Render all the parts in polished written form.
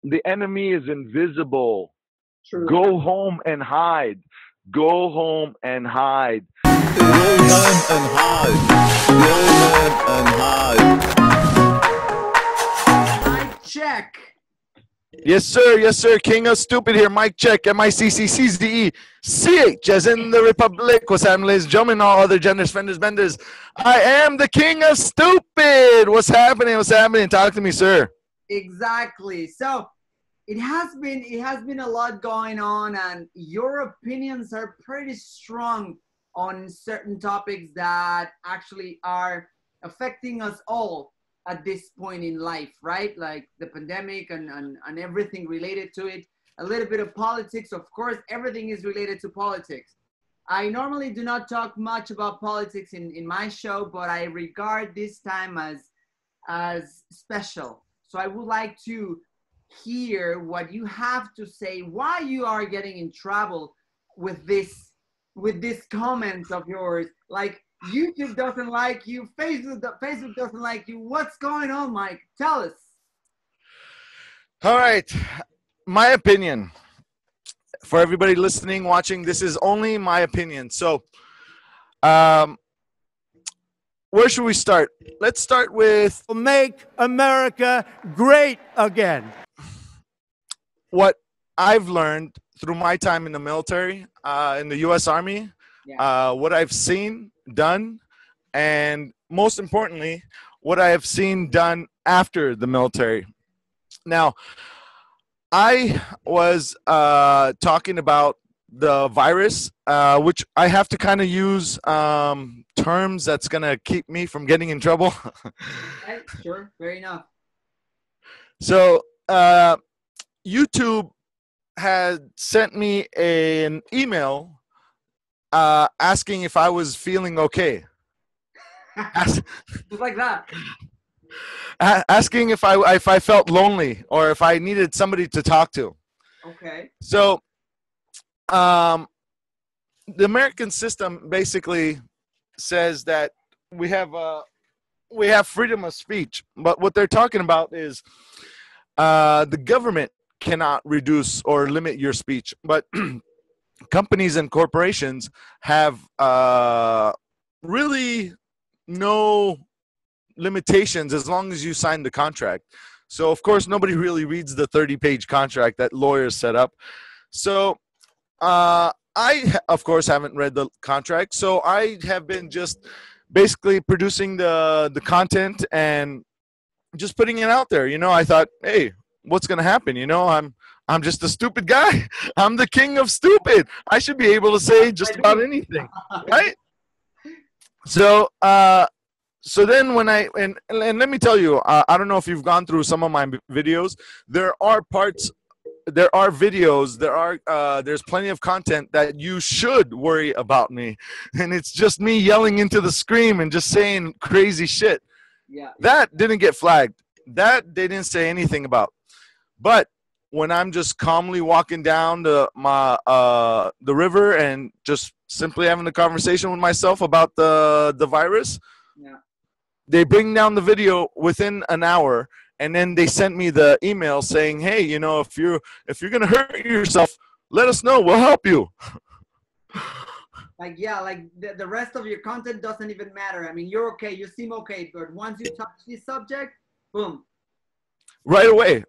The enemy is invisible. True. Go home and hide. Go home and hide. Go home and hide. Go home and hide. Micc Czech. Yes, sir. Yes, sir. King of Stupid here. Micc Czech. MICCCZECH as in the Republic. What's happening, ladies and gentlemen? All other genders, fenders, benders. I am the King of Stupid. What's happening? What's happening? Talk to me, sir. Exactly. So it has been a lot going on, and your opinions are pretty strong on certain topics that actually are affecting us all at this point in life, right? Like the pandemic and everything related to it. A little bit of politics, of course, everything is related to politics. I normally do not talk much about politics in my show, but I regard this time as special. So I would like to hear what you have to say, why you are getting in trouble with this comments of yours. Like, YouTube doesn't like you, Facebook doesn't like you. What's going on, Micc? Tell us. All right. My opinion. For everybody listening, watching, this is only my opinion. So, where should we start? Let's start with Make America Great Again. what I've learned through my time in the military, in the U.S. Army, what I've seen done, and most importantly, what I have seen done after the military. Now, I was talking about the virus, which I have to kind of use terms that's going to keep me from getting in trouble. Okay, sure, fair enough. So, YouTube had sent me an email asking if I was feeling okay. Just like that. Asking if I felt lonely or if I needed somebody to talk to. Okay. So, the American system basically says that we have freedom of speech, but what they're talking about is the government cannot reduce or limit your speech, but companies and corporations have really no limitations as long as you sign the contract. So, of course, nobody really reads the 30-page contract that lawyers set up. So, I, of course, haven't read the contract. So, I have been just basically producing the content and just putting it out there. You know, I thought, hey, what's going to happen? You know, I'm just a stupid guy. I'm the king of stupid. I should be able to say just about anything, right? So, so then when and let me tell you, I don't know if you've gone through some of my videos. There are videos, there's plenty of content that you should worry about me. And it's just me yelling into the screen and just saying crazy shit. Yeah. That didn't get flagged. That they didn't say anything about. But when I'm just calmly walking down the river and just simply having a conversation with myself about the virus, yeah, they bring down the video within an hour, and then they sent me the email saying, hey, you know, if you're gonna hurt yourself, let us know, we'll help you. Like, yeah, like the rest of your content doesn't even matter. I mean, you're okay, you seem okay, but once you touch this subject, boom. Right away.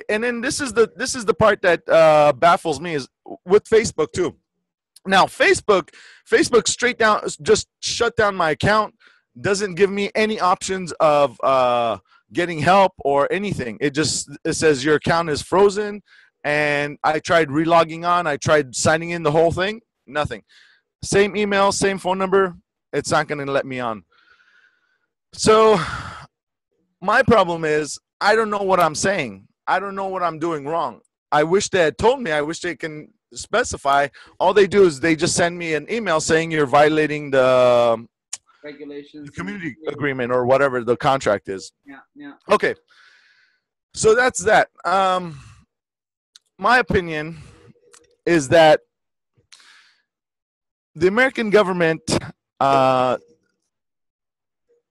And then this is the part that baffles me is with Facebook too. Now, Facebook straight down just shut down my account, doesn't give me any options of getting help or anything. It says your account is frozen, and I tried relogging on, I tried signing in the whole thing, nothing. Same email, same phone number, it's not going to let me on. So my problem is I don't know what I'm saying. I don't know what I'm doing wrong. I wish they had told me. I wish they can specify. All they do is they just send me an email saying you're violating the regulations, the community agreement or whatever the contract is. Yeah. Okay. So that's that. My opinion is that the American government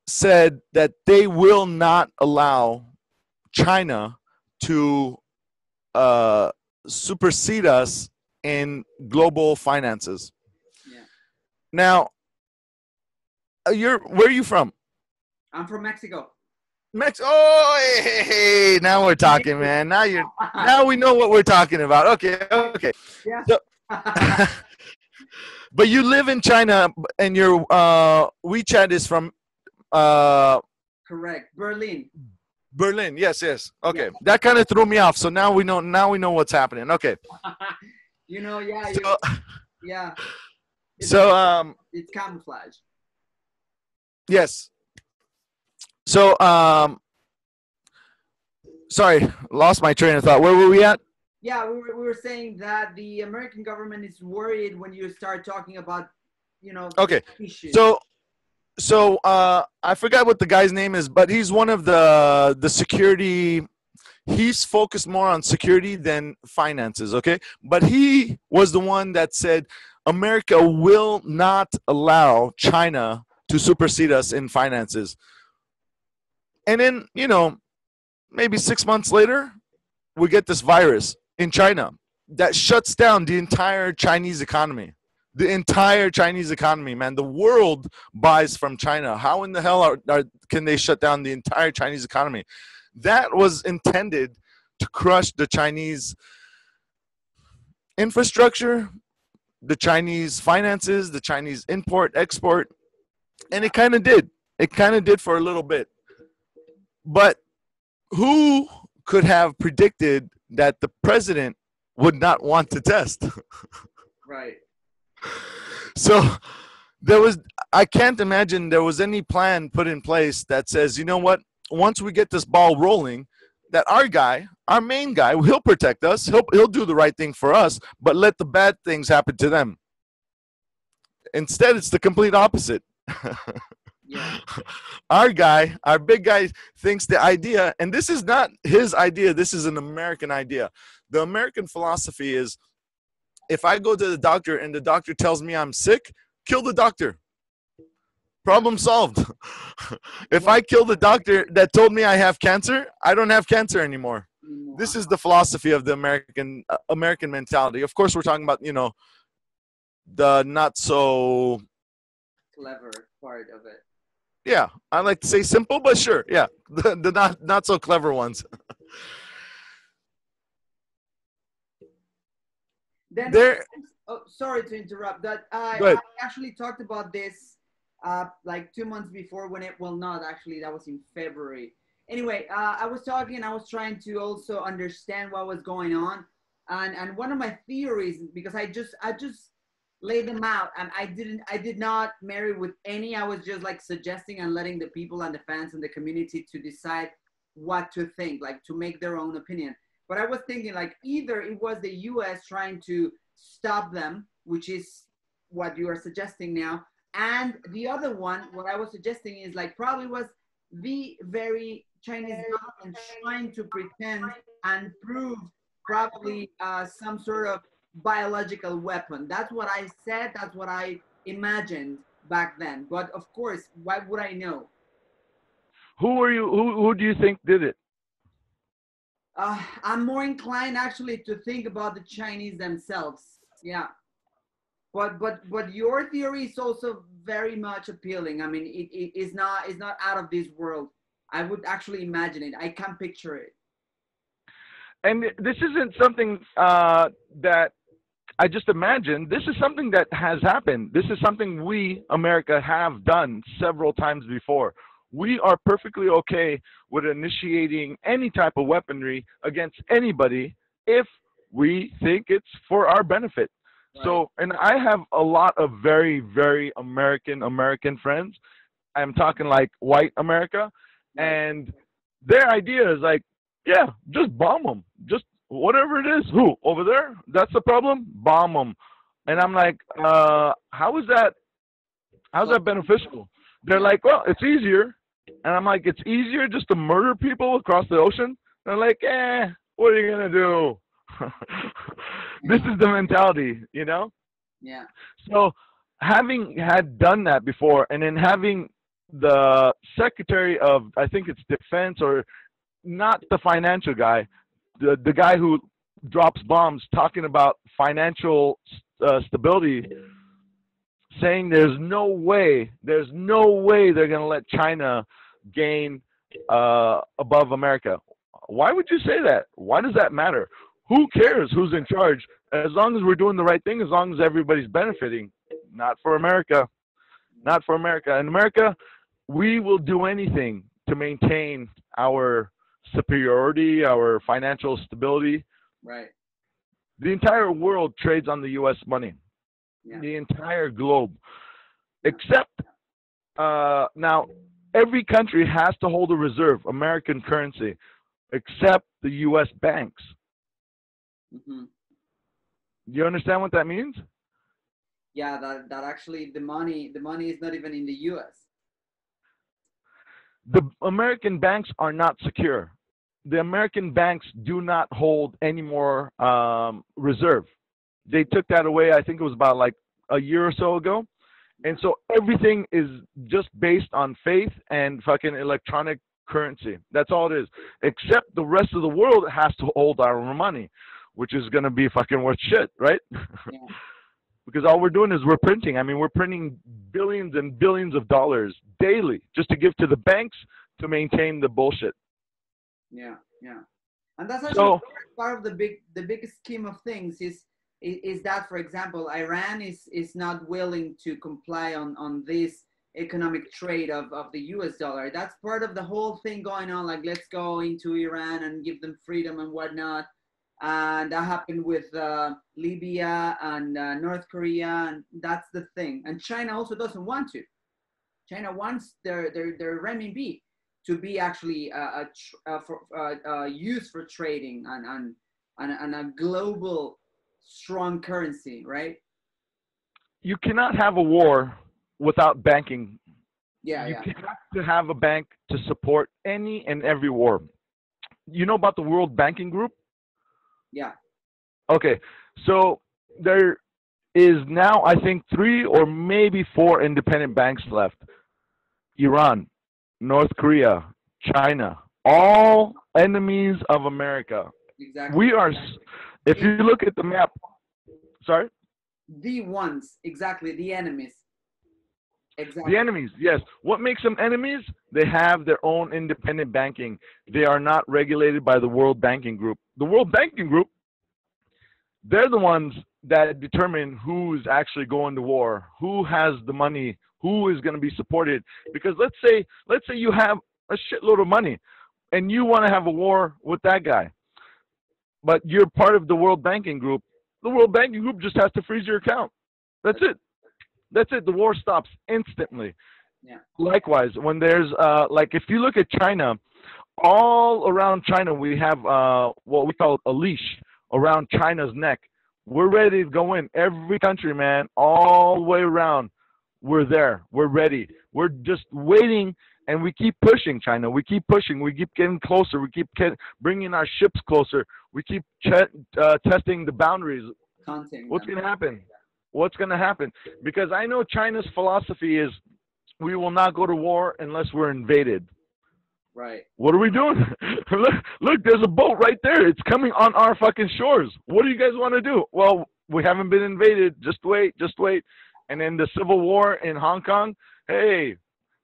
said that they will not allow China to supersede us in global finances. Yeah. Now, where are you from? I'm from Mexico. Oh, hey, now we're talking, man. Now we know what we're talking about. Okay. Yeah. So, but you live in China, and your WeChat is from Correct. Berlin. Berlin. Yes. Okay, Yeah. that kind of threw me off. So now we know. Now we know what's happening. Okay. Yeah. So, Yeah. It's camouflage. Yes. So sorry, lost my train of thought. Where were we at? Yeah, we were saying that the American government is worried when you start talking about, Okay. issues. So I forgot what the guy's name is, but he's one of the security. He's focused more on security than finances, okay? But he was the one that said America will not allow China to supersede us in finances. And then, maybe 6 months later, we get this virus in China that shuts down the entire Chinese economy. The entire Chinese economy, man. The world buys from China. How in the hell can they shut down the entire Chinese economy? That was intended to crush the Chinese infrastructure, the Chinese finances, the Chinese import, export. And it kind of did. It kind of did for a little bit. But who could have predicted that the president would not want to test? Right. So I can't imagine there was any plan put in place that says, you know what, once we get this ball rolling, that our main guy, he'll protect us, he'll do the right thing for us, but let the bad things happen to them. Instead, it's the complete opposite. Yeah. Our big guy thinks the idea, and this is not his idea, this is an American idea. The American philosophy is, if I go to the doctor and the doctor tells me I'm sick, kill the doctor. Problem solved. If I kill the doctor that told me I have cancer, I don't have cancer anymore. This is the philosophy of the American mentality. Of course, we're talking about, the not so clever part of it. Yeah, I like to say simple, but sure, yeah, the not so clever ones. Then, sorry to interrupt. That I actually talked about this like 2 months before not actually, that was in February. Anyway, I was trying to also understand what was going on, and one of my theories, because I just laid them out, and I did not marry with any. I was just like suggesting and letting the people and the fans and the community to decide what to think, like to make their own opinion. But I was thinking like either it was the US trying to stop them, which is what you are suggesting now. And the other one, what I was suggesting is like probably was the very Chinese government trying to pretend and prove probably some sort of biological weapon. That's what I said. That's what I imagined back then. But of course, why would I know? Who do you think did it? I'm more inclined actually to think about the Chinese themselves. Yeah. But your theory is also very much appealing. I mean, it is not out of this world. I would actually imagine it. I can picture it. And this isn't something that I just imagined. This is something that has happened. This is something we, America, have done several times before. We are perfectly okay with initiating any type of weaponry against anybody if we think it's for our benefit. Right. So, and I have a lot of very, very American friends. I'm talking like white America. Right. And their idea is like, yeah, just bomb them. Just whatever it is. Who? Over there? That's the problem? Bomb them. And I'm like, how is that beneficial? They're like, well, it's easier. And I'm like, it's easier just to murder people across the ocean? They're like, what are you going to do? This is the mentality, you know? Yeah. So having had done that before, and then having the Secretary of, I think it's Defense, or not the financial guy, the guy who drops bombs talking about financial stability, saying there's no way they're going to let China gain above America. Why would you say that? Why does that matter? Who cares who's in charge? As long as we're doing the right thing, as long as everybody's benefiting. Not for America. Not for America. In America, we will do anything to maintain our superiority, our financial stability. Right. The entire world trades on the U.S. money. Yeah. The entire globe. Except, now, every country has to hold a reserve, American currency, except the U.S. banks. Mm-hmm. You understand what that means? Yeah, that actually the money is not even in the U.S. The American banks are not secure. The American banks do not hold any more reserve. They took that away, I think it was about like a year or so ago. And so everything is just based on faith and fucking electronic currency. That's all it is. Except the rest of the world has to hold our money, which is going to be fucking worth shit, right? Yeah. Because all we're doing is we're printing. I mean, we're printing billions and billions of dollars daily just to give to the banks to maintain the bullshit. Yeah, yeah. And that's actually part of the biggest scheme of things is that, for example, Iran is not willing to comply on this economic trade of the US dollar. That's part of the whole thing going on. Like, let's go into Iran and give them freedom and whatnot. And that happened with Libya and North Korea, and that's the thing. And China also doesn't want to. China wants their renminbi to be actually used for trading and a global strong currency, right? You cannot have a war without banking. Yeah, you have to have a bank to support any and every war. You know about the World Banking Group? Yeah. Okay, so there is now, I think, 3 or maybe 4 independent banks left. Iran, North Korea, China, all enemies of America. Exactly. We are, if you look at the map, sorry? The ones, exactly, the enemies. Exactly. The enemies, yes. What makes them enemies? They have their own independent banking. They are not regulated by the World Banking Group. The World Banking Group, they're the ones that determine who's actually going to war, who has the money, who is going to be supported. Because let's say you have a shitload of money and you want to have a war with that guy, but you're part of the World Banking Group. The World Banking Group just has to freeze your account. That's it. That's it. The war stops instantly. Yeah. Likewise, when there's like if you look at China, all around China we have what we call a leash around China's neck. We're ready to go in. Every country, man, all the way around. We're there. We're ready. We're just waiting, and we keep pushing China. We keep pushing. We keep getting closer. We keep bringing our ships closer. We keep testing the boundaries. What's going to happen? What's going to happen? Because I know China's philosophy is we will not go to war unless we're invaded. Right. What are we doing? Look, there's a boat right there. It's coming on our fucking shores. What do you guys want to do? Well, we haven't been invaded. Just wait. Just wait. And then the Civil War in Hong Kong, hey,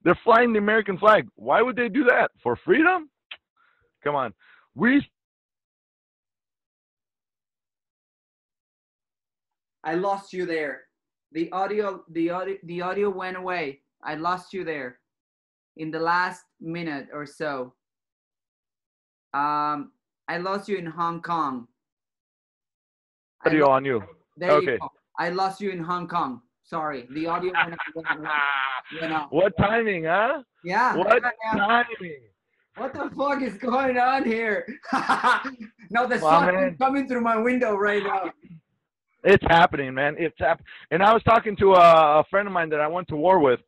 they're flying the American flag. Why would they do that? For freedom? Come on. I lost you there. The audio went away. I lost you there in the last minute or so. I lost you in Hong Kong. Audio on you. There okay. You go. I lost you in Hong Kong. Sorry, the audio went out. What timing, huh? Yeah. What timing? What the fuck is going on here? No, the sun is coming through my window right now. It's happening, man. It's happening. And I was talking to a friend of mine that I went to war with,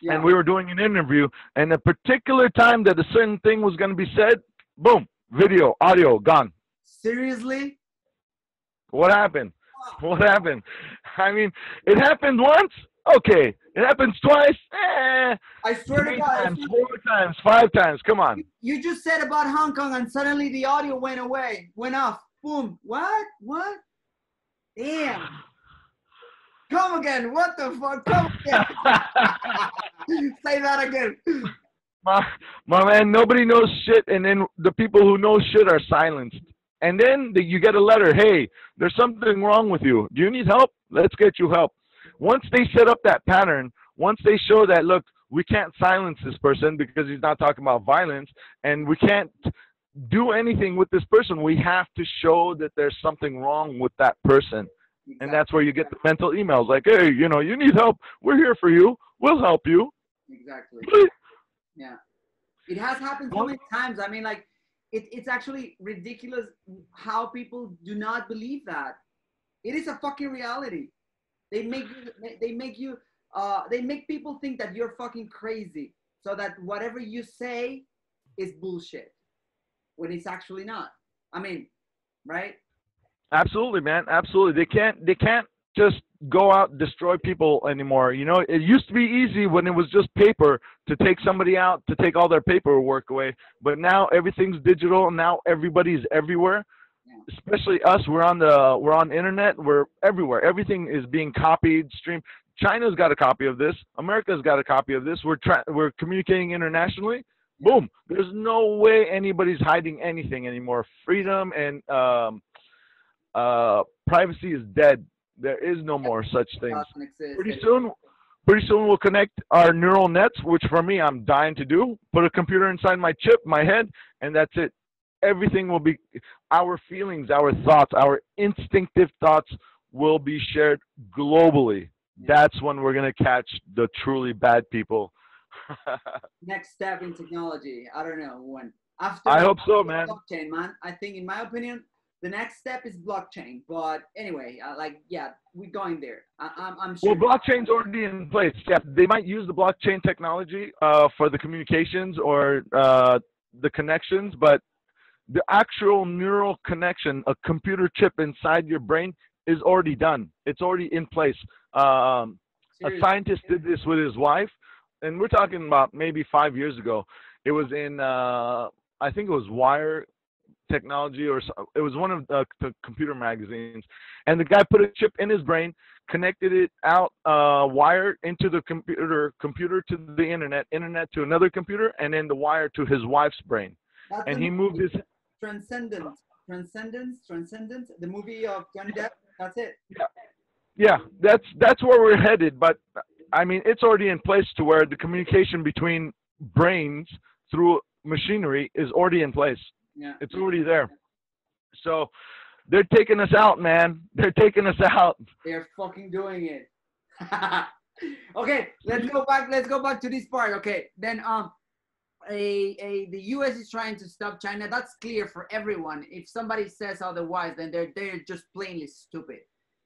and we were doing an interview, and a particular time that a certain thing was going to be said, boom, video, audio, gone. Seriously? What happened? What happened? I mean, it happened once? Okay. It happens twice? I swear to God. 3 times, 4 times, 5 times. Come on. You just said about Hong Kong, and suddenly the audio went away, went off. Boom. What? What? Damn. Come again. What the fuck? Come again. Say that again. My man, nobody knows shit, and then the people who know shit are silenced. And then you get a letter, hey, there's something wrong with you. Do you need help? Let's get you help. Once they set up that pattern, once they show that, look, we can't silence this person because he's not talking about violence, and we can't do anything with this person, we have to show that there's something wrong with that person. Exactly. And that's where you get the mental emails like, hey, you know, you need help. We're here for you. We'll help you. Exactly. Yeah. It has happened so many times. I mean, like, it's actually ridiculous how people do not believe that. It is a fucking reality. They make people think that you're fucking crazy, so that whatever you say is bullshit, when it's actually not. I mean, right? Absolutely, man. Absolutely. They can't just go out and destroy people anymore. You know, it used to be easy when it was just paper to take somebody out, to take all their paperwork away. But now everything's digital, and now everybody's everywhere. Yeah. Especially us. We're on internet. We're everywhere. Everything is being copied, streamed. China's got a copy of this. America's got a copy of this. We're communicating internationally. Boom. There's no way anybody's hiding anything anymore. Freedom and privacy is dead. There is no more such things. Pretty soon we'll connect our neural nets, which for me, I'm dying to do. Put a computer inside my chip, my head, and that's it. Everything will be, our feelings, our thoughts, our instinctive thoughts will be shared globally. That's when we're going to catch the truly bad people. Next step in technology. I don't know when. After I hope so, man. Blockchain, man. I think, in my opinion, the next step is blockchain. But anyway, we're going there. I'm sure. Well, blockchain's already in place. Yeah, they might use the blockchain technology for the communications or the connections, but the actual neural connection, a computer chip inside your brain, is already done. It's already in place. A scientist did this with his wife, and we're talking about maybe 5 years ago. It was in, I think it was Wire Technology, or it was one of the computer magazines, and the guy put a chip in his brain, connected it out, wire into the computer to the internet to another computer, and then the wire to his wife's brain. And he moved his Transcendence, the movie of Johnny Depp. That's it. Yeah, that's where we're headed. But I mean, it's already in place to where the communication between brains through machinery is already in place. Yeah, it's already there. So they're taking us out, man. They're taking us out. They're fucking doing it. Okay, let's go back to this part. Okay, then the U.S. is trying to stop China. That's clear for everyone. If somebody says otherwise, then they're just plainly stupid,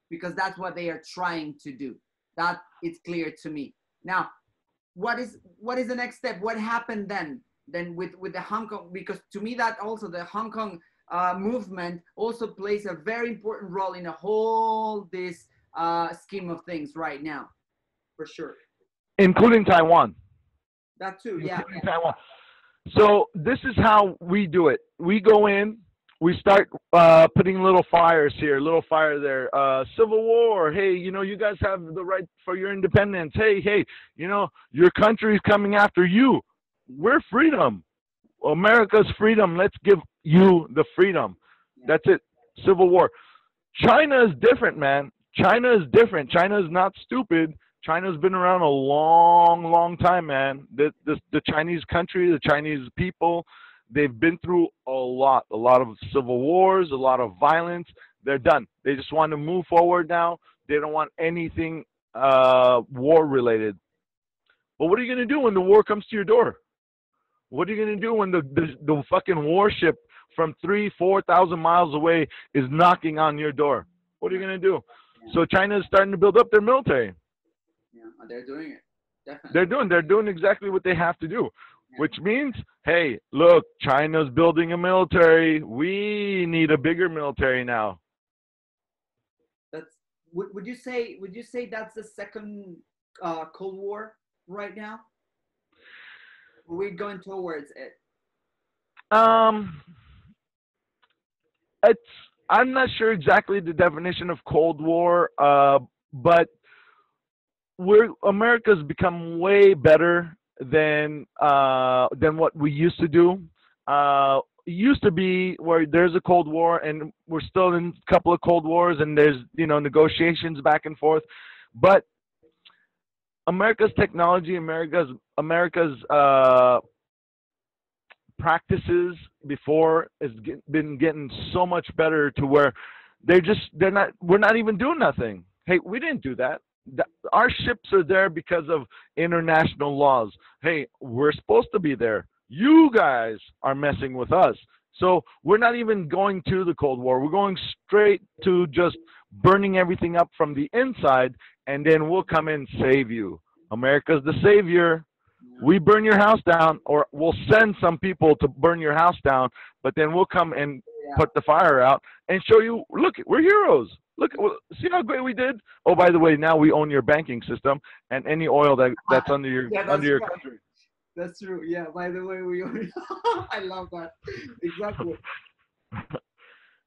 because that's what they are trying to do. That it's clear to me. Now, what is the next step? What happened then? Then with the Hong Kong, because to me that also the Hong Kong movement also plays a very important role in the whole this scheme of things right now, for sure. Including Taiwan. That too, yeah. Taiwan. So this is how we do it. We go in, we start putting little fires here, little fire there. Civil war. Hey, you know, you guys have the right for your independence. Hey, you know, your country is coming after you. We're freedom. America's freedom. Let's give you the freedom. That's it. Civil war. China is different, man. China is different. China is not stupid. China's been around a long, long time, man. The Chinese country, the Chinese people, they've been through a lot of civil wars, a lot of violence. They're done. They just want to move forward now. They don't want anything war-related. But what are you going to do when the war comes to your door? What are you going to do when the fucking warship from 3,000-4,000 miles away is knocking on your door? What are you going to do? Yeah. So China is starting to build up their military. Yeah, they're doing it. Definitely. They're doing exactly what they have to do, which means, hey, look, China's building a military. We need a bigger military now. Would you say that's the second Cold War right now? We're going towards it. I'm not sure exactly the definition of Cold War, but America's become way better than what we used to do. It used to be where there's a Cold War, and we're still in a couple of Cold Wars, and there's negotiations back and forth, but America's technology, America's practices before has been getting so much better to where we're not even doing nothing. Hey, we didn't do that. Our ships are there because of international laws. Hey, we're supposed to be there. You guys are messing with us. So we're not even going to the Cold War. We're going straight to just burning everything up from the inside, and then we'll come and save you. America's the savior. We burn your house down, or we'll send some people to burn your house down, but then we'll come and put the fire out and show you, look, we're heroes. Look, see how great we did? Oh, by the way, now we own your banking system and any oil that's under your country. That's true. Yeah. By the way, we own. I love that. Exactly.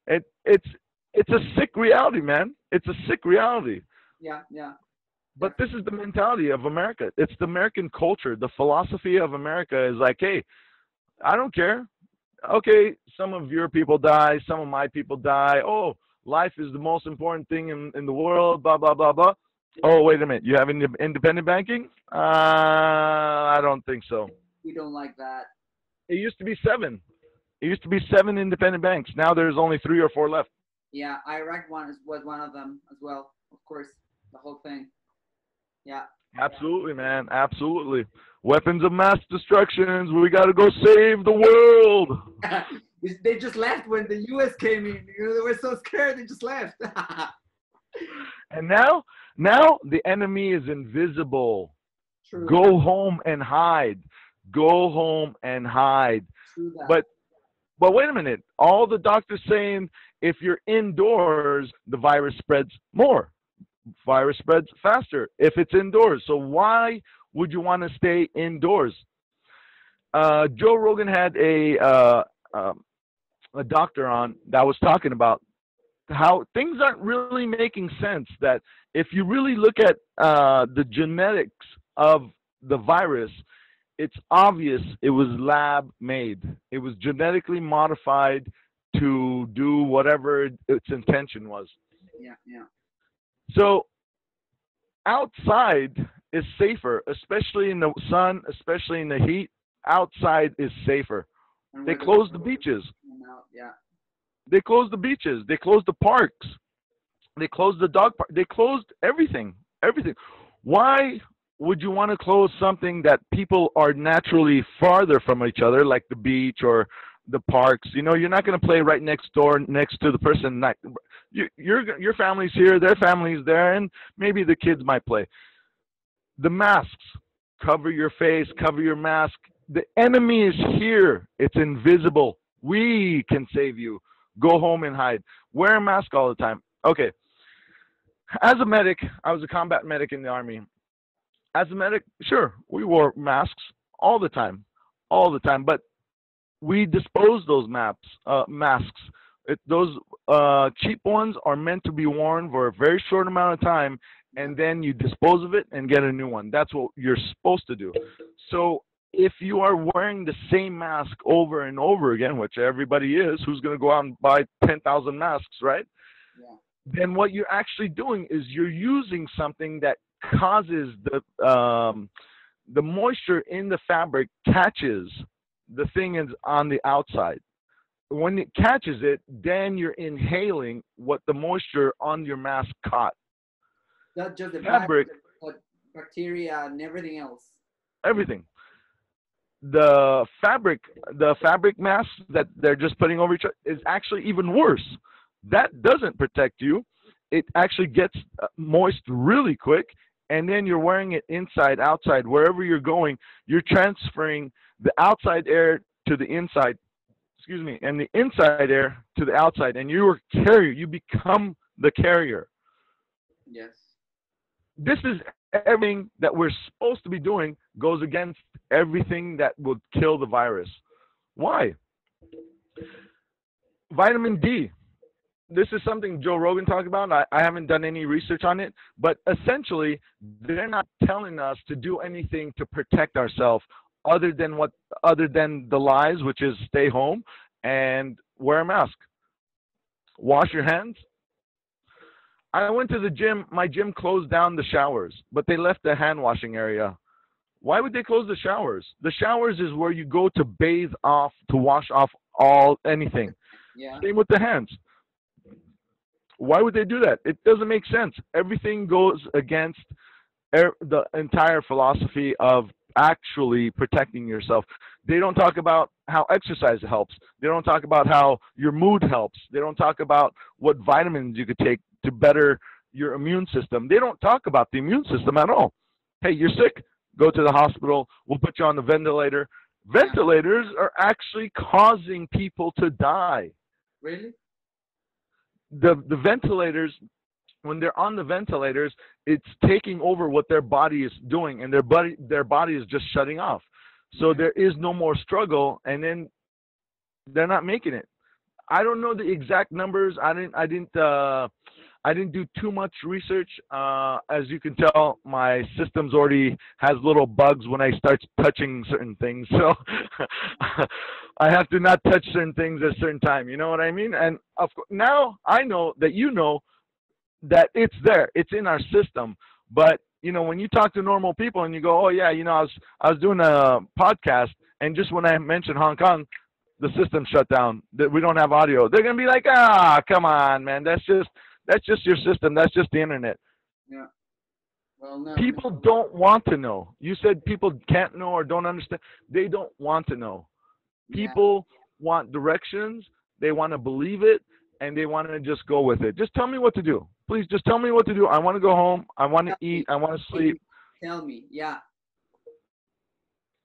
It's a sick reality, man. It's a sick reality. Yeah. Yeah. But this is the mentality of America. It's the American culture. The philosophy of America is like, hey, I don't care. Okay, some of your people die, some of my people die. Oh, life is the most important thing in the world, blah, blah, blah, blah. Oh, wait a minute. You have independent banking? I don't think so. We don't like that. It used to be 7. It used to be 7 independent banks. Now there's only 3 or 4 left. Yeah, Iraq was one of them as well. Of course, the whole thing. Yeah. Absolutely, man. Absolutely. Weapons of mass destructions. We got to go save the world. They just left when the U.S. came in. They were so scared. They just left. And now the enemy is invisible. True. Go home and hide. Go home and hide. True that. But wait a minute. All the doctors saying if you're indoors, the virus spreads more. Virus spreads faster if it's indoors. So why would you want to stay indoors? Joe Rogan had a doctor on that was talking about how things aren't really making sense. That if you really look at the genetics of the virus, it's obvious it was lab made. It was genetically modified to do whatever its intention was. Yeah, yeah. So outside is safer, especially in the sun, especially in the heat. Outside is safer. They closed the beaches. Yeah. They closed the beaches. They closed the parks. They closed the dog park. They closed everything. Everything. Why would you want to close something that people are naturally farther from each other, like the beach or the parks? You know, you're not going to play right next door, next to the person. Your family's here, their family's there, and maybe the kids might play. The masks. Cover your face, cover your mask. The enemy is here. It's invisible. We can save you. Go home and hide. Wear a mask all the time. Okay. As a medic, I was a combat medic in the Army. As a medic, sure, we wore masks all the time. All the time. But we dispose those masks. Those cheap ones are meant to be worn for a very short amount of time, and then you dispose of it and get a new one. That's what you're supposed to do. So if you are wearing the same mask over and over again, which everybody is, who's going to go out and buy 10,000 masks, right? Yeah. Then what you're actually doing is you're using something that causes the moisture in the fabric catches the thing is on the outside. When it catches it, then you're inhaling what the moisture on your mask caught. Not just the fabric, but bacteria and everything else. Everything. The fabric masks that they're just putting over each other is actually even worse. That doesn't protect you. It actually gets moist really quick, and then you're wearing it inside, outside, wherever you're going. You're transferring the outside air to the inside, and the inside air to the outside, and you're a carrier. You become the carrier. Yes. This is everything that we're supposed to be doing goes against everything that would kill the virus. Why? Vitamin D. this is something Joe Rogan talked about. I haven't done any research on it, but essentially they're not telling us to do anything to protect ourselves other than the lies, which is stay home and wear a mask, wash your hands. I went to the gym. My gym closed down the showers, but they left the hand washing area. Why would they close the showers? The showers is where you go to bathe off, to wash off anything. Yeah. Same with the hands. Why would they do that? It doesn't make sense. Everything goes against the entire philosophy of actually protecting yourself. They don't talk about how exercise helps. They don't talk about how your mood helps. They don't talk about what vitamins you could take to better your immune system. They don't talk about the immune system at all. Hey, you're sick? Go to the hospital. We'll put you on the ventilator. Ventilators are actually causing people to die. Really? The ventilators, when they're on the ventilators, it's taking over what their body is doing, and their body is just shutting off. So there is no more struggle, and then they're not making it. I don't know the exact numbers. I didn't do too much research. As you can tell, my system's already has little bugs when I start touching certain things. So I have to not touch certain things at a certain time. You know what I mean? And of course, now I know that you know that it's there. It's in our system. But, you know, when you talk to normal people and you go, oh, yeah, you know, I was doing a podcast, and just when I mentioned Hong Kong, the system shut down. That we don't have audio. They're going to be like, come on, man. That's just your system. That's just the internet. Yeah. Well, no. People don't want to know. You said people can't know or don't understand. They don't want to know. People want directions. They want to believe it, and they want to just go with it. Just tell me what to do. Please, just tell me what to do. I want to go home. I want to eat. I want to sleep. Tell me. Yeah.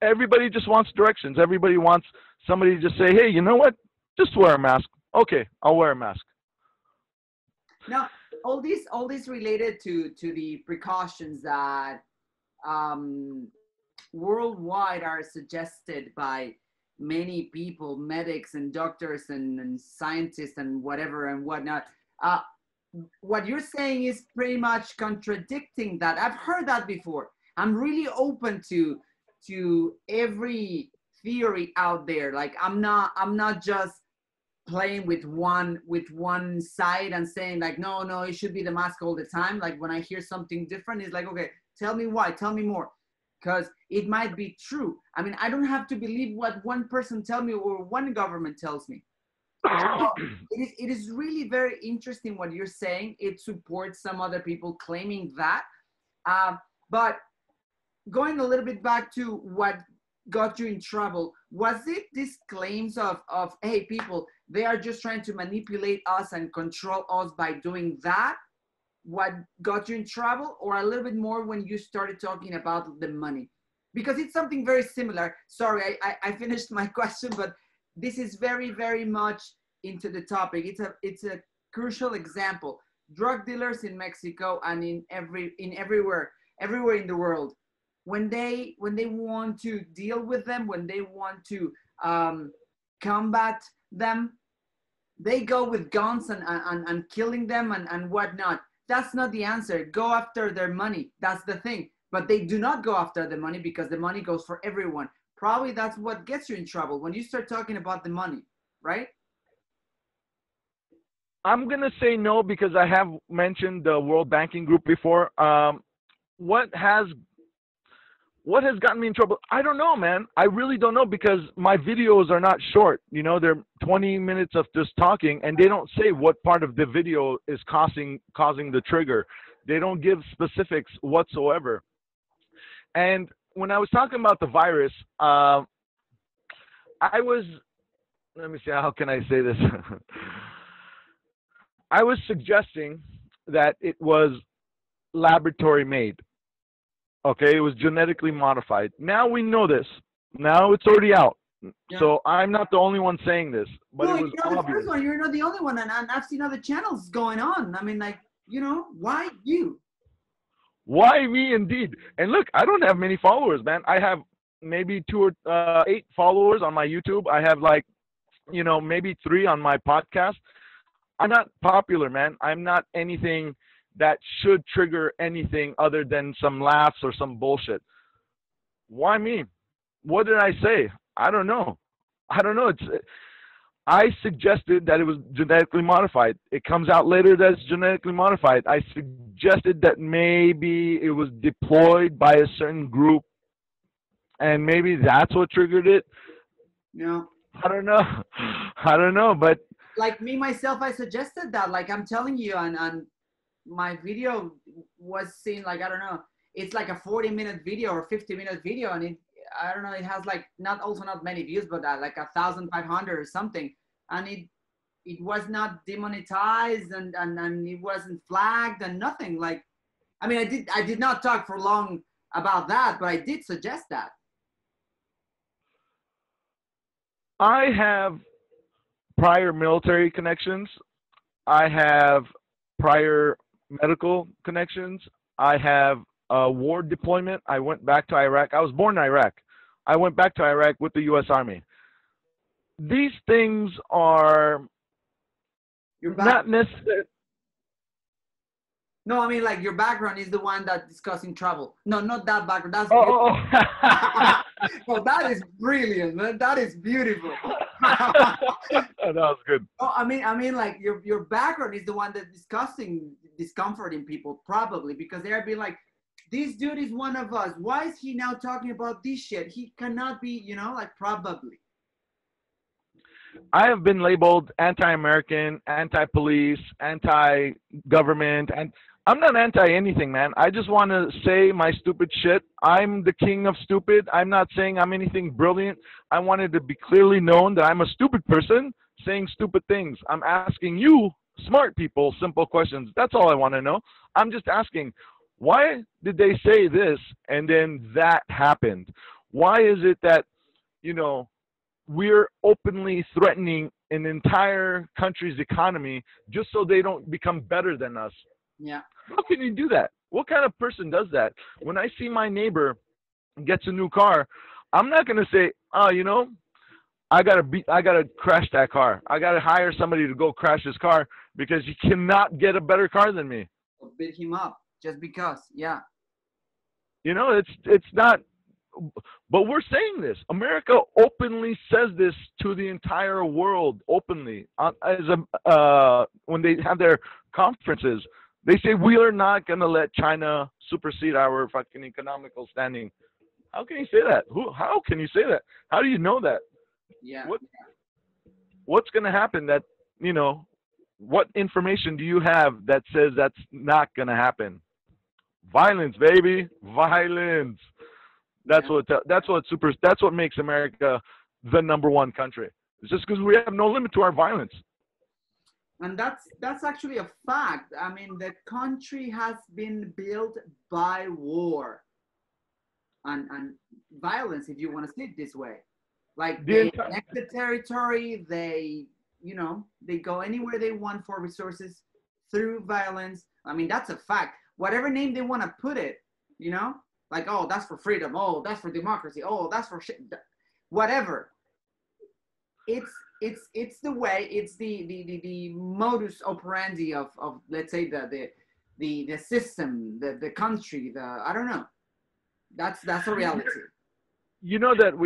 Everybody just wants directions. Everybody wants somebody to just say, hey, you know what? Just wear a mask. Okay, I'll wear a mask. Now, all these related to the precautions that worldwide are suggested by many people, medics and doctors and scientists and whatever and whatnot. What you're saying is pretty much contradicting that. I've heard that before. I'm really open to every theory out there. Like I'm not just playing with one side and saying like, no, it should be the mask all the time. Like when I hear something different, it's like, okay, tell me why, tell me more. Because it might be true. I mean, I don't have to believe what one person tells me or one government tells me. So it is really very interesting what you're saying. It supports some other people claiming that. But going a little bit back to what got you in trouble, was it these claims of hey, people, they are just trying to manipulate us and control us by doing that? What got you in trouble, or a little bit more when you started talking about the money? Because it's something very similar. Sorry, I finished my question, but this is very, very much into the topic. It's a crucial example. Drug dealers in Mexico and everywhere in the world, when they want to deal with them, when they want to combat them, they go with guns and killing them and whatnot. That's not the answer. Go after their money. That's the thing. But they do not go after the money because the money goes for everyone. Probably that's what gets you in trouble when you start talking about the money, right? I'm going to say no because I have mentioned the World Banking Group before. What has gotten me in trouble? I don't know, man. I really don't know because my videos are not short. You know, they're 20 minutes of just talking, and they don't say what part of the video is causing the trigger. They don't give specifics whatsoever. And when I was talking about the virus, let me see, how can I say this? I was suggesting that it was laboratory made. Okay, it was genetically modified. Now we know this. Now it's already out. Yeah. So I'm not the only one saying this, but no, it was you're not obvious. The first one. You're not the only one, and I've seen other channels going on. I mean, like, you know, why you? Why me, indeed? And look, I don't have many followers, man. I have maybe 2 or 8 followers on my YouTube. I have like, you know, maybe 3 on my podcast. I'm not popular, man. I'm not anything that should trigger anything other than some laughs or some bullshit. Why me? What did I say? I don't know. I don't know. I suggested that it was genetically modified. It comes out later that it's genetically modified. I suggested that maybe it was deployed by a certain group, and maybe that's what triggered it. No. I don't know. I don't know, but like me myself, I suggested that. Like I'm telling you, and my video was seen like, I don't know, it's like a 40-minute video or 50-minute video, and I don't know, it has like not many views, but like 1,500 or something, and it was not demonetized, and it wasn't flagged and nothing. Like, I mean, I did not talk for long about that, but I did suggest that. I have prior military connections. I have prior medical connections. I have a war deployment. I went back to Iraq. I was born in Iraq. I went back to Iraq with the U.S. Army. These things are not necessarily. No, I mean, like, your background is the one that's discussing travel. No, not that background. That's well, that is brilliant, man. That is beautiful. That was good. Oh, I mean, like, your background is the one that's discomforting people, probably, because they're being like, this dude is one of us. Why is he now talking about this shit? He cannot be, you know, like, probably. I have been labeled anti-American, anti-police, anti-government, and I'm not anti-anything, man. I just want to say my stupid shit. I'm the king of stupid. I'm not saying I'm anything brilliant. I wanted to be clearly known that I'm a stupid person saying stupid things. I'm asking you, smart people, simple questions. That's all I want to know. I'm just asking, why did they say this and then that happened? Why is it that, you know, we're openly threatening an entire country's economy just so they don't become better than us? Yeah. How can you do that? What kind of person does that? When I see my neighbor gets a new car, I'm not going to say, oh, you know, I gotta crash that car. I gotta hire somebody to go crash his car because he cannot get a better car than me. I'll beat him up just because. Yeah. You know, it's not. But we're saying this. America openly says this to the entire world openly. When they have their conferences, they say we are not going to let China supersede our fucking economical standing. How can you say that? How can you say that? How do you know that? Yeah. What's going to happen that, you know, what information do you have that says that's not going to happen? Violence, baby. Violence. That's what makes America the #1 country. It's just because we have no limit to our violence. And that's actually a fact. I mean, the country has been built by war and violence, if you want to see it this way. Like, they annex the territory, they go anywhere they want for resources through violence. I mean, that's a fact. Whatever name they want to put it, you know? Like, oh, that's for freedom. Oh, that's for democracy. Oh, that's for shit. Whatever. It's the way. It's the modus operandi of let's say the system, the country. I don't know. That's a reality. You know that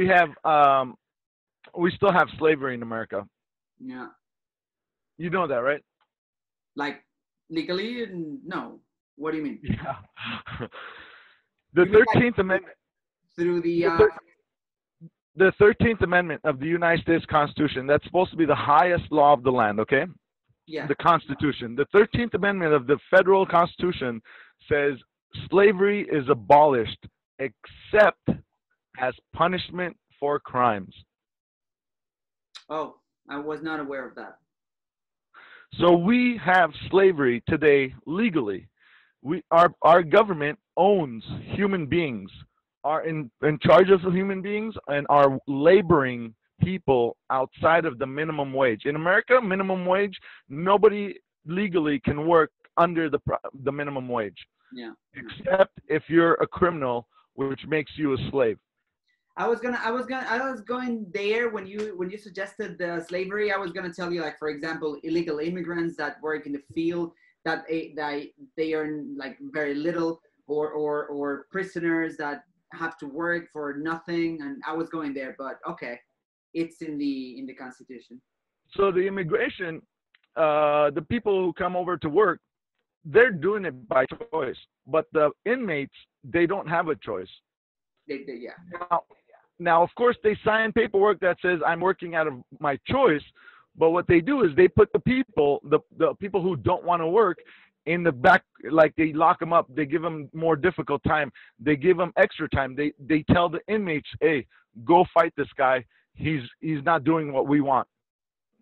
we still have slavery in America. Yeah. You know that, right? Like, legally? No. What do you mean? Yeah. The 13th Amendment. Through the 13th Amendment of the United States Constitution, that's supposed to be the highest law of the land, okay? Yeah. The Constitution. The 13th Amendment of the federal Constitution says slavery is abolished except as punishment for crimes. Oh, I was not aware of that. So we have slavery today legally. Our government owns human beings, are in charge of the human beings, and are laboring people outside of the minimum wage. In America, minimum wage, nobody legally can work under the minimum wage. Yeah. Except if you're a criminal, which makes you a slave. I was going there when you suggested the slavery. I was gonna tell you, like, for example, illegal immigrants that work in the field that they earn like very little, or prisoners that have to work for nothing. And I was going there, but okay, it's in the Constitution. So the immigration, the people who come over to work, they're doing it by choice. But the inmates, they don't have a choice. Yeah. Now, of course, they sign paperwork that says I'm working out of my choice. But what they do is they put the people who don't want to work in the back, like they lock them up. They give them more difficult time. They give them extra time. They tell the inmates, hey, go fight this guy. He's not doing what we want.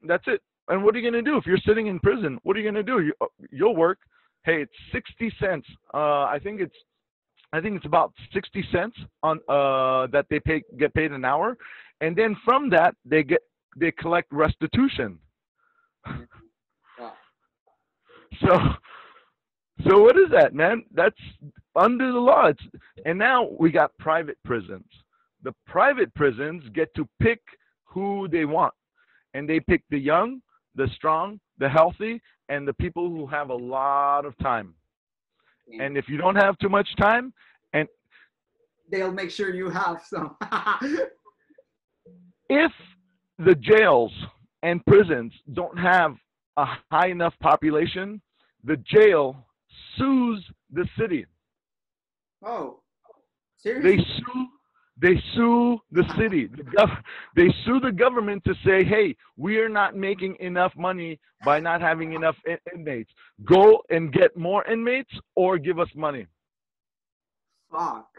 That's it. And what are you going to do if you're sitting in prison? What are you going to do? You'll work. Hey, it's 60 cents. I think it's about 60 cents on that they get paid an hour, and then from that they collect restitution. Wow. So what is that, man? That's under the law. And now we got private prisons. The private prisons get to pick who they want, and they pick the young, the strong, the healthy, and the people who have a lot of time. And if you don't have too much time, and they'll make sure you have some. If the jails and prisons don't have a high enough population, the jail sues the city. Oh, seriously? They sue the city. They sue the government to say, hey, we are not making enough money by not having enough inmates. Go and get more inmates or give us money. Fuck.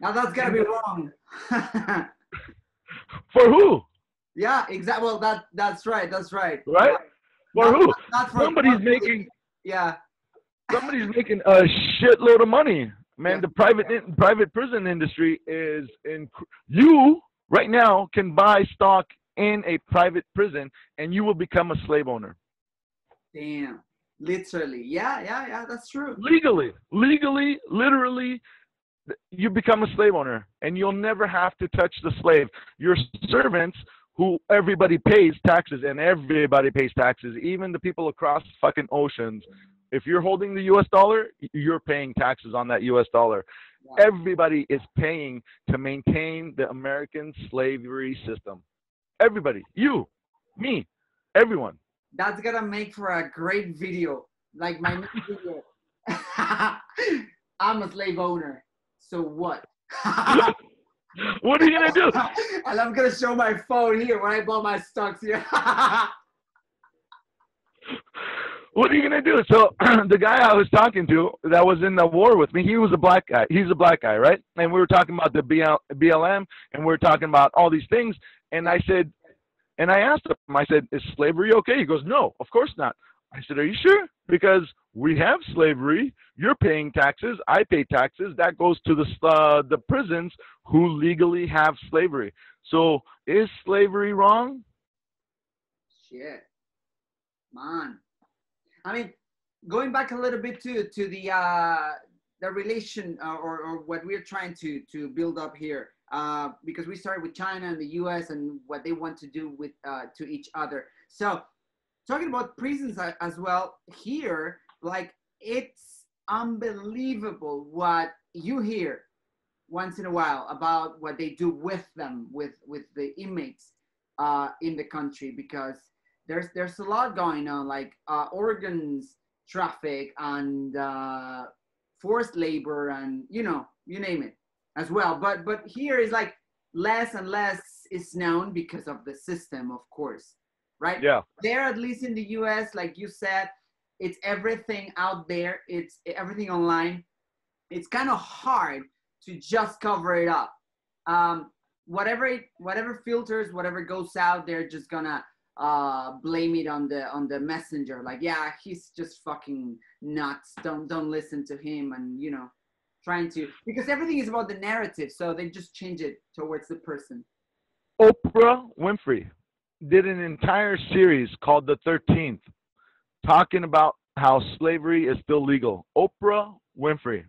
Now that's gotta be wrong. For who? Yeah, exactly. Well, that's right. That's right. Right? For who? Not for Somebody's making. Yeah. Somebody's making a shitload of money. Man, Yeah. The private prison industry is in. You right now can buy stock in a private prison, and you will become a slave owner. Damn. Literally. Yeah. That's true. Legally, literally, you become a slave owner, and you'll never have to touch the slave. Your servants, who everybody pays taxes, and everybody pays taxes, even the people across fucking oceans. If you're holding the U.S. dollar, you're paying taxes on that U.S. dollar. Yeah. Everybody is paying to maintain the American slavery system. Everybody. You, me, everyone. That's gonna make for a great video. Like my next video. I'm a slave owner. So what? What are you going to do? And I'm gonna show my phone here when I bought my stocks here. What are you going to do? So the guy I was talking to that was in the war with me, he was a black guy. He's a black guy, right? And we were talking about the BLM, and we were talking about all these things. And I said, and I asked him, I said, is slavery okay? He goes, no, of course not. I said, are you sure? Because we have slavery. You're paying taxes. I pay taxes. That goes to the prisons who legally have slavery. So is slavery wrong? Shit. Man. I mean, going back a little bit to the relation or what we're trying to build up here, because we started with China and the U.S. and what they want to do with to each other. So talking about prisons as well here, like it's unbelievable what you hear once in a while about what they do with them, with the inmates in the country, because there's a lot going on, like organs traffic and forced labor and you name it as well. But here is like less and less is known because of the system, of course, right? Yeah. There, at least in the US, like you said, it's everything out there. It's everything online. It's kind of hard to just cover it up. Whatever filters, whatever goes out, they're just gonna blame it on the messenger. Like, yeah, he's just fucking nuts. Don't listen to him, and trying to, because everything is about the narrative, so they just change it towards the person. Oprah Winfrey did an entire series called The 13th, talking about how slavery is still legal. Oprah Winfrey.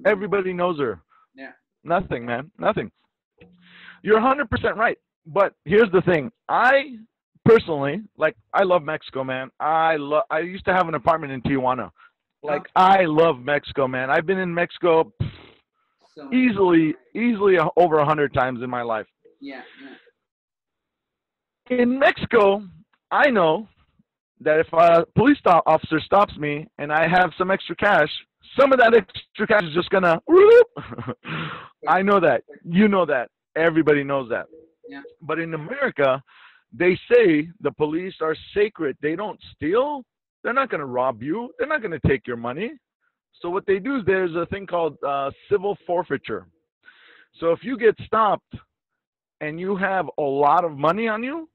Everybody knows her. Yeah. Nothing, man. Nothing. You're 100% right. But here's the thing. I personally, like, I love Mexico, man. I used to have an apartment in Tijuana. Like, I love Mexico, man. I've been in Mexico easily over 100 times in my life. Yeah. In Mexico, I know that if a police officer stops me and I have some extra cash, some of that extra cash is just gonna whoop. I know that. You know that. Everybody knows that. Yeah. But in America, they say the police are sacred. They don't steal. They're not going to rob you. They're not going to take your money. So what they do is there's a thing called civil forfeiture. So if you get stopped and you have a lot of money on you,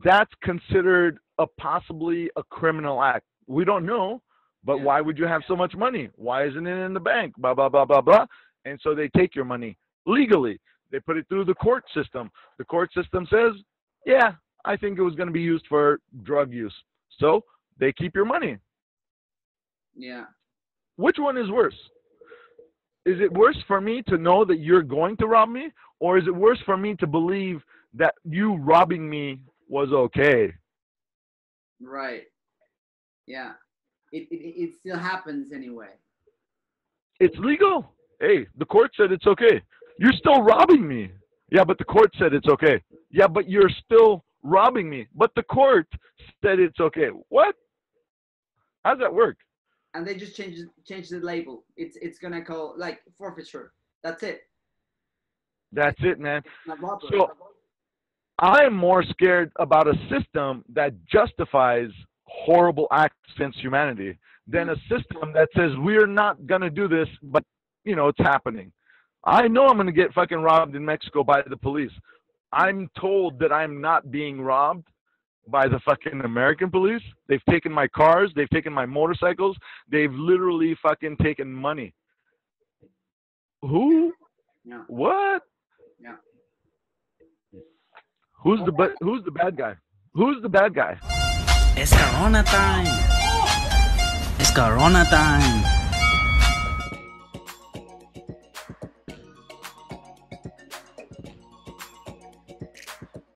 that's considered possibly a criminal act. We don't know, but why would you have so much money? Why isn't it in the bank? Blah, blah, blah, blah, blah. And so they take your money legally. They put it through the court system. The court system says, yeah, I think it was going to be used for drug use. So they keep your money. Yeah. Which one is worse? Is it worse for me to know that you're going to rob me? Or is it worse for me to believe that you robbing me was okay? Right. Yeah. It still happens anyway. It's legal. Hey, the court said it's okay. You're still robbing me. Yeah, but the court said it's okay. Yeah, but you're still robbing me. But the court said it's okay. What? How's that work? And they just change the label. It's gonna call like forfeiture. That's it. That's it, man. Not robbery. So I'm more scared about a system that justifies horrible acts against humanity than a system that says we're not gonna do this, but you know it's happening. I know I'm gonna get fucking robbed in Mexico by the police. I'm told that I'm not being robbed by the fucking American police. They've taken my cars. They've taken my motorcycles. They've literally fucking taken money. Who? Yeah. What? Yeah. Who's the bad guy? Who's the bad guy? It's Corona time. It's Corona time.